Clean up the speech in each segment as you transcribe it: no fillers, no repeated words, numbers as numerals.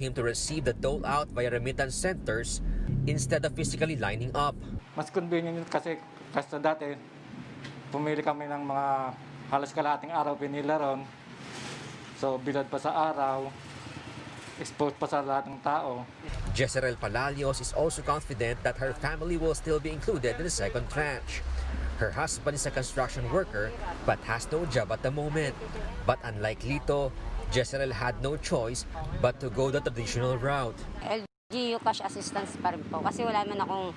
him to receive the dole out via remittance centers instead of physically lining up. Mas convenient kasi dati, pumili kami ng mga halos kalahating araw pinila ron. So bilad pa sa araw, exposed pa sa lahat ng tao. Jezreel Palalios is also confident that her family will still be included in the second tranche. Her husband is a construction worker but has no job at the moment. But unlike Lito, Jezreel had no choice but to go the traditional route. LGU cash assistance pa rin po kasi wala man akong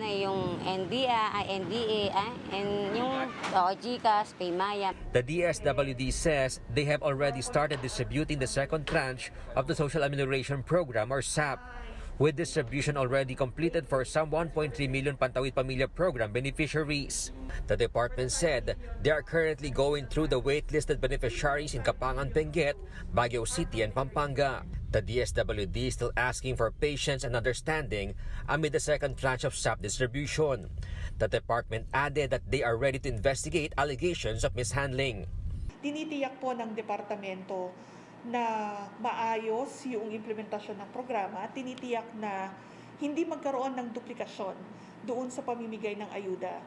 yung NDA, and yung GCash, Paymaya. The DSWD says they have already started distributing the second tranche of the Social Amelioration Program or SAP, with distribution already completed for some 1.3 million Pantawid Pamilya Program beneficiaries. The department said they are currently going through the waitlisted beneficiaries in Kapangan, Benguet, Baguio City, and Pampanga. The DSWD is still asking for patience and understanding amid the second tranche of SAP distribution. The department added that they are ready to investigate allegations of mishandling. Tinitiyak po ng departamento na maayos yung implementasyon ng programa, tinitiyak na hindi magkaroon ng duplikasyon doon sa pamimigay ng ayuda.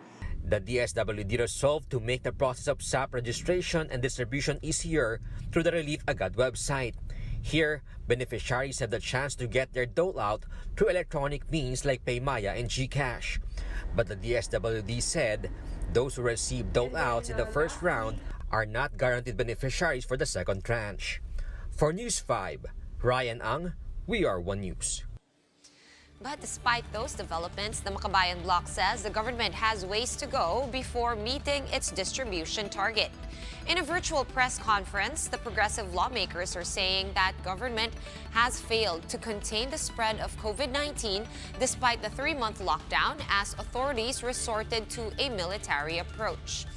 The DSWD resolved to make the process of SAP registration and distribution easier through the Relief Agad website. Here, beneficiaries have the chance to get their dole out through electronic means like Paymaya and GCash. But the DSWD said those who receive dole outs in the first round are not guaranteed beneficiaries for the second tranche. For News 5, Ryan Ang, We Are One News. But despite those developments, the Makabayan bloc says the government has ways to go before meeting its distribution target. In a virtual press conference, the progressive lawmakers are saying that government has failed to contain the spread of COVID-19 despite the 3-month lockdown as authorities resorted to a military approach.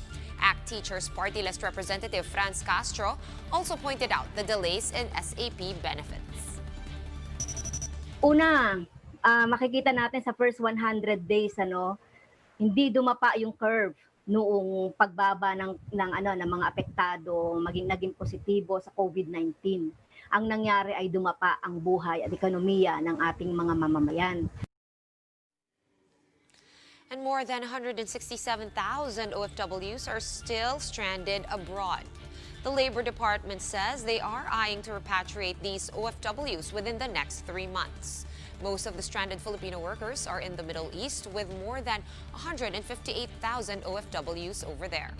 ACT Teachers Party List Representative Franz Castro also pointed out the delays in SAP benefits. Una, makikita natin sa first 100 days hindi dumapa yung curve noong pagbaba ng mga apektado, naging positibo sa COVID-19. Ang nangyari ay dumapa ang buhay at ekonomiya ng ating mga mamamayan. And more than 167,000 OFWs are still stranded abroad. The Labor Department says they are eyeing to repatriate these OFWs within the next 3 months. Most of the stranded Filipino workers are in the Middle East, with more than 158,000 OFWs over there.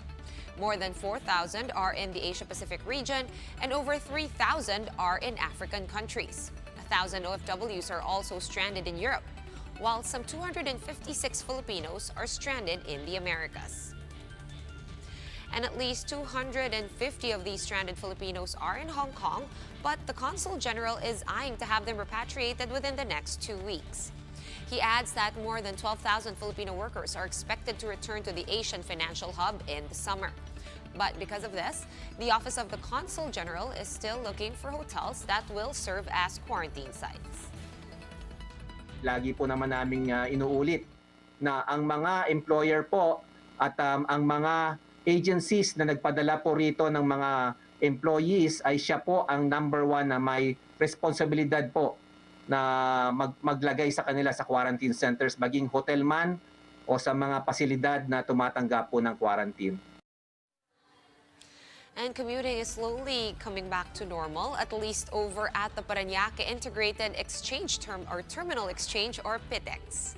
More than 4,000 are in the Asia-Pacific region, and over 3,000 are in African countries. 1,000 OFWs are also stranded in Europe, while some 256 Filipinos are stranded in the Americas. And at least 250 of these stranded Filipinos are in Hong Kong, but the Consul General is eyeing to have them repatriated within the next 2 weeks. He adds that more than 12,000 Filipino workers are expected to return to the Asian financial hub in the summer. But because of this, the Office of the Consul General is still looking for hotels that will serve as quarantine sites. Lagi po naman naming inuulit na ang mga employer po at ang mga agencies na nagpadala po rito ng mga employees ay siya po ang number 1 na may responsibilidad po na maglagay sa kanila sa quarantine centers, maging hotel man o sa mga pasilidad na tumatanggap po ng quarantine. And commuting is slowly coming back to normal, at least over at the Parañaque Integrated Exchange Terminal Exchange, or PITEX.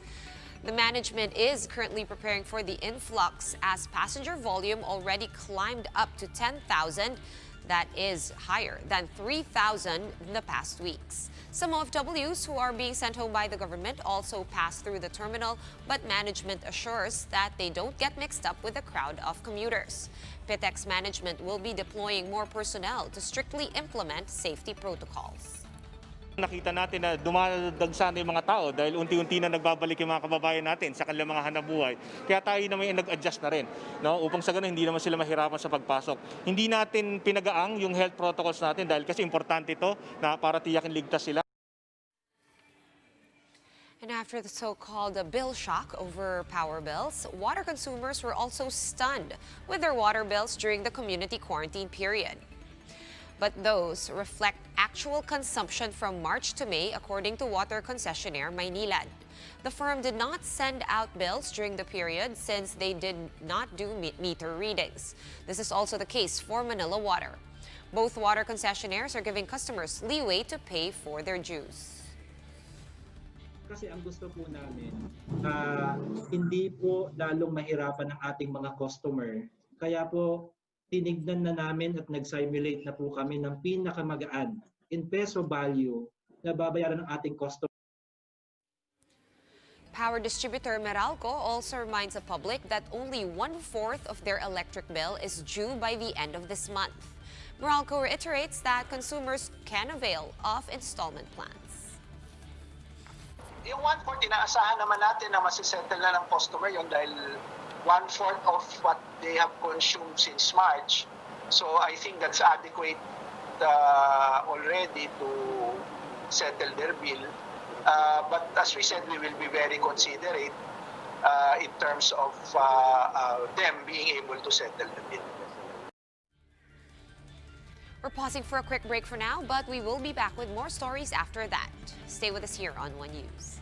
The management is currently preparing for the influx as passenger volume already climbed up to 10,000. That is higher than 3,000 in the past weeks. Some OFWs who are being sent home by the government also pass through the terminal, but management assures that they don't get mixed up with a crowd of commuters. PITEX management will be deploying more personnel to strictly implement safety protocols. Nakita natin na dumadagdag sana yung mga tao dahil unti-unti na nagbabalik yung mga kababayan natin sa kanilang mga hanapbuhay. Kaya tayo naman yung nag-adjust na rin, no? Upang sa ganun hindi naman sila mahirapan sa pagpasok. Hindi natin pinagaang yung health protocols natin dahil kasi importante ito na para tiyakin ligtas sila. And after the so-called bill shock over power bills, water consumers were also stunned with their water bills during the community quarantine period. But those reflect actual consumption from March to May, according to water concessionaire Maynilad. The firm did not send out bills during the period since they did not do meter readings. This is also the case for Manila Water. Both water concessionaires are giving customers leeway to pay for their dues. Kasi ang gusto po namin, hindi po lalong mahirapan ang ating mga customer. Kaya po, tinignan na namin at nag-simulate na po kami ng pinakamagaan in peso value na babayaran ng ating customer. Power distributor Meralco also reminds the public that only 1/4 of their electric bill is due by the end of this month. Meralco reiterates that consumers can avail of installment plans. Yung 1/4, inaasahan naman natin na masisettle na ng customer yun dahil 1/4 of what they have consumed since March. So I think that's adequate already to settle their bill. But as we said, we will be very considerate in terms of them being able to settle the bill. We're pausing for a quick break for now, but we will be back with more stories after that. Stay with us here on One News.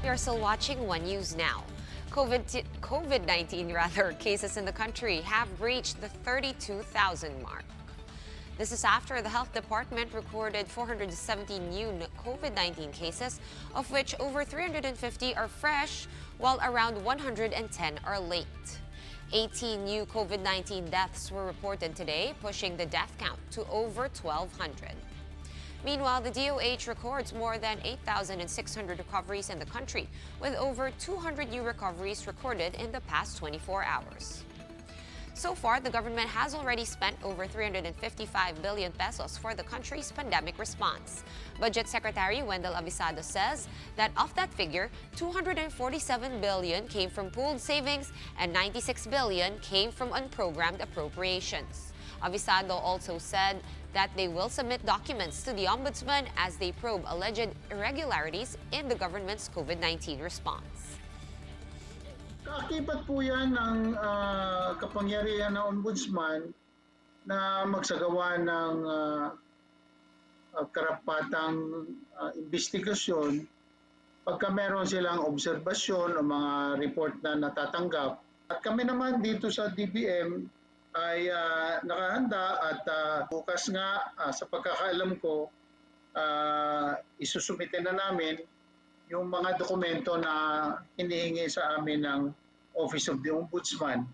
You're still watching One News now. COVID-19 cases in the country have reached the 32,000 mark. This is after the health department recorded 470 new COVID-19 cases, of which over 350 are fresh, while around 110 are late. 18 new COVID-19 deaths were reported today, pushing the death count to over 1,200. Meanwhile, the DOH records more than 8,600 recoveries in the country, with over 200 new recoveries recorded in the past 24 hours. So far, the government has already spent over 355 billion pesos for the country's pandemic response. Budget Secretary Wendell Avisado says that of that figure, 247 billion came from pooled savings and 96 billion came from unprogrammed appropriations. Avisado also said that they will submit documents to the Ombudsman as they probe alleged irregularities in the government's COVID-19 response. Kaakibat po yan ng kapangyarihan ng Ombudsman na magsagawa ng karapatang investigasyon pagka meron silang obserbasyon o mga report na natatanggap. At kami naman dito sa DBM ay nakahanda at bukas nga sa pagkakaalam ko isusumite na namin yung mga dokumento na hinihingi sa amin ng Office of the Ombudsman.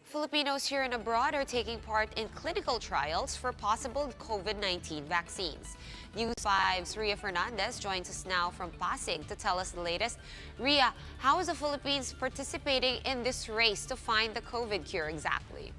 Filipinos here and abroad are taking part in clinical trials for possible COVID-19 vaccines. News 5's Ria Fernandez joins us now from Pasig to tell us the latest. Ria, how is the Philippines participating in this race to find the COVID cure exactly?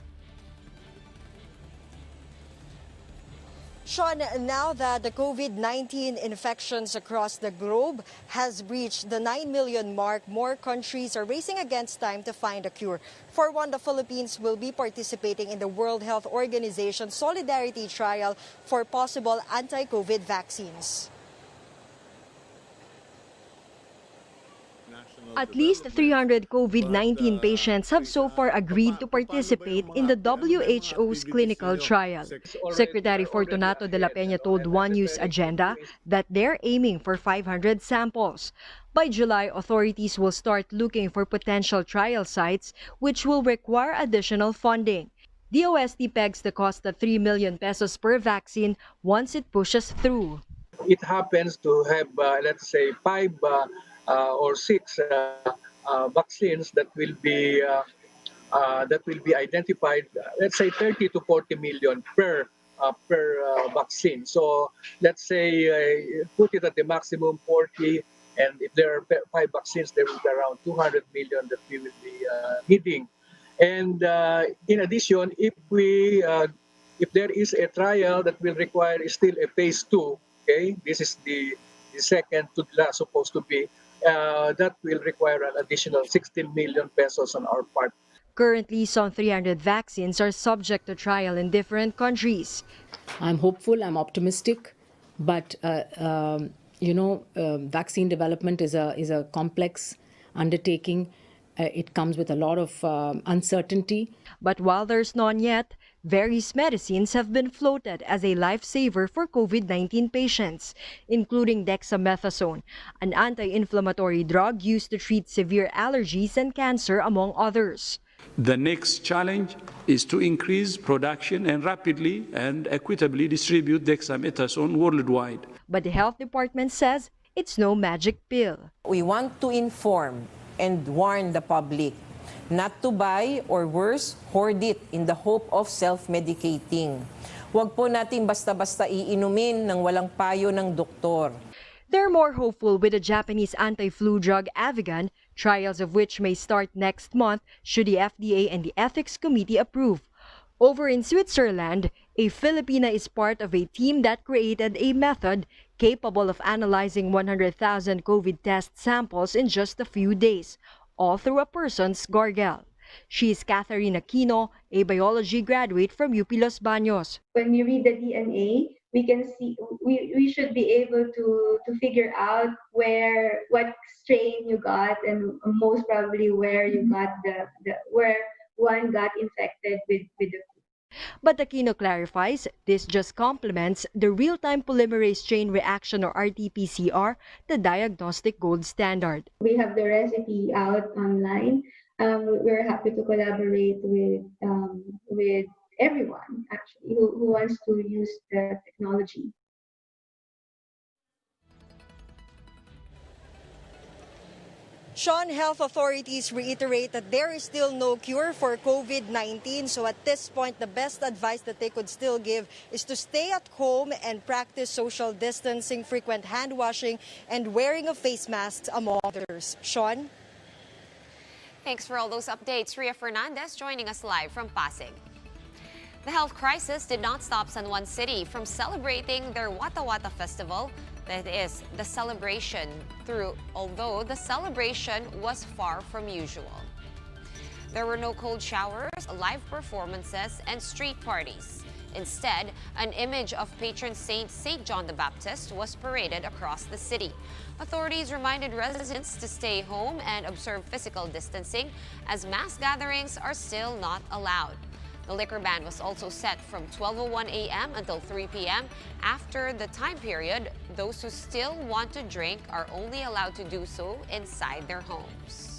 Sean, now that the COVID-19 infections across the globe has reached the 9 million mark, more countries are racing against time to find a cure. For one, the Philippines will be participating in the World Health Organization Solidarity Trial for possible anti-COVID vaccines. At least 300 COVID-19 patients have so far agreed to participate in the WHO's clinical trial. Secretary Fortunato de la Peña told One News Agenda that they're aiming for 500 samples. By July, authorities will start looking for potential trial sites, which will require additional funding. The OST pegs the cost at 3 million pesos per vaccine once it pushes through. It happens to have, let's say, 5 or 6 vaccines that will be identified. Let's say 30 to 40 million per vaccine. So let's say put it at the maximum 40, and if there are 5 vaccines, there will be around 200 million that we will be needing. And in addition, if there is a trial that will require still a phase 2, okay, this is the second to the last supposed to be. That will require an additional 16 million pesos on our part. Currently, some 300 vaccines are subject to trial in different countries. I'm hopeful, I'm optimistic, but vaccine development is a complex undertaking. It comes with a lot of uncertainty. But while there's none yet, various medicines have been floated as a lifesaver for COVID-19 patients, including dexamethasone, an anti-inflammatory drug used to treat severe allergies and cancer, among others. The next challenge is to increase production and rapidly and equitably distribute dexamethasone worldwide. But the health department says it's no magic pill. We want to inform and warn the public not to buy or worse, hoard it in the hope of self-medicating. Huwag po natin basta-basta iinumin ng walang payo ng doktor. They're more hopeful with the Japanese anti-flu drug Avigan, trials of which may start next month should the FDA and the Ethics Committee approve. Over in Switzerland, a Filipina is part of a team that created a method capable of analyzing 100,000 COVID test samples in just a few days, all through a person's gargle. She is Catherine Aquino, a biology graduate from UP Los Baños. When we read the DNA, we can see we should be able to figure out what strain you got, and most probably where you got where one got infected with the. But Aquino clarifies this just complements the real-time polymerase chain reaction, or RT-PCR, the diagnostic gold standard. We have the recipe out online. We're happy to collaborate with everyone actually who wants to use the technology. Sean, health authorities reiterate that there is still no cure for COVID-19. So at this point, the best advice that they could still give is to stay at home and practice social distancing, frequent hand washing, and wearing of face masks, among others. Sean? Thanks for all those updates. Ria Fernandez joining us live from Pasig. The health crisis did not stop San Juan City from celebrating their Wata Wata festival. That is the celebration although the celebration was far from usual. There were no cold showers, live performances, and street parties. Instead, an image of patron saint St. John the Baptist was paraded across the city. Authorities reminded residents to stay home and observe physical distancing as mass gatherings are still not allowed. The liquor ban was also set from 12:01 a.m. until 3 p.m. After the time period, those who still want to drink are only allowed to do so inside their homes.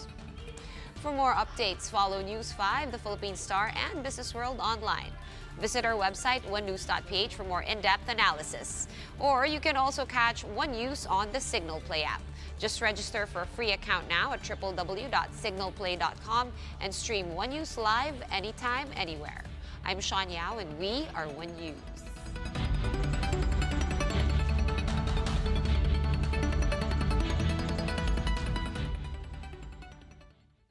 For more updates, follow News 5, The Philippine Star, and Business World online. Visit our website, onenews.ph, for more in-depth analysis. Or you can also catch One News on the Signal Play app. Just register for a free account now at www.signalplay.com and stream One News live anytime, anywhere. I'm Sean Yao, and we are One News.